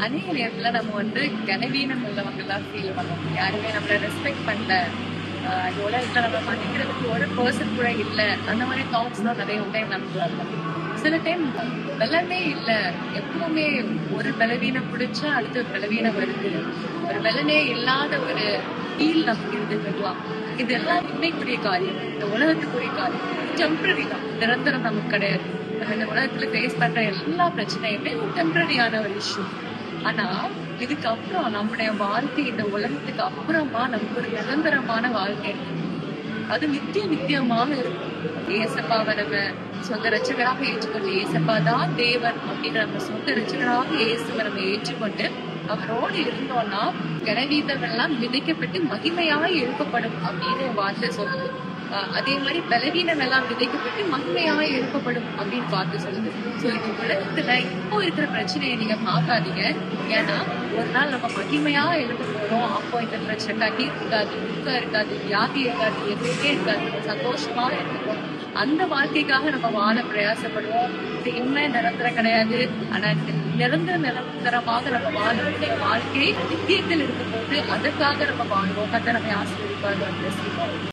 அநேக நேரத்துல நம்ம கனவீனம் உள்ளவங்களா ஃபீல் பண்ணுவோம். யாருமே நம்மள ரெஸ்பெக்ட் பண்ணல. இந்த உலகத்துல நம்ம மதிக்கிறதுக்கு ஒரு பர்சன் கூட இல்ல. அந்த மாதிரி தாட்ஸ் தான் நிறைய டைம் நமக்கு வரும். சில டைம் பலமே இல்ல. எப்பவுமே ஒரு பலவீனம் பிடிச்சா அடுத்த பலவீனம் வருது. ஒரு பலனே இல்லாத ஒரு ஃபீல் நமக்கு இருந்துக்கலாம். இதெல்லாம் இன்னைக்குரிய காரியம், இந்த உலகத்துக்குரிய காரியம். டெம்பரரி தான், நிரந்தரம் நமக்கு கிடையாது. நம்ம இந்த உலகத்துல ஃபேஸ் பண்ற எல்லா பிரச்சனையுமே டெம்பரரியான ஒரு இஷ்யூ. ஆனா இதுக்கப்புறம் நம்முடைய வாழ்க்கை, இந்த உலகத்துக்கு அப்புறமா நமக்கு ஒரு நிரந்தரமான வாழ்க்கை இருக்கு. அது நித்தியமாக இருக்கும். ஏசப்பாவை நம்ம சொந்த ரட்சகராக ஏற்றுக்கொண்டு, ஏசப்பா தான் தேவன் அப்படின்ற நம்ம சொந்த ரட்சகராக இயேசுவை நம்ம ஏற்றுக்கொண்டு அவரோடு இருந்தோம்னா கனவீனம் எல்லாம் விதைக்கப்பட்டு மகிமையாக எழுப்பப்படும் அப்படின்னு வார்த்தை சொல்லுது. அதே மாதிரி பலவீனம் எல்லாம் விதைக்கப்பட்டு மகிமையாக எழுப்பப்படும் அப்படின்னு பார்த்து சொல்லுது. சோ இந்த உலகத்துல இப்போ இருக்கிற பிரச்சனையை நீங்க பார்க்காதீங்க. ஏன்னா ஒரு நாள் நம்ம மகிமையா எழுத போறோம். அப்போ இந்த பிரச்சனை கண்ணீர் இருக்காது, துக்கம் இருக்காது, வியாதி இருக்காது, எதுவுமே இருக்காது. சந்தோஷமா இருக்கும். அந்த வாழ்க்கைக்காக நம்ம வாழ பிரயாசப்படுவோம். இது இன்னும் நிரந்தரம் கிடையாது. ஆனா நிரந்தரமாக நம்ம வாழக்கூடிய வாழ்க்கை நித்தியத்தில் இருக்கும் போது அதற்காக நம்ம வாழ்வோம். கர்த்தர் நம்மை ஆசீர்வதிப்பார்.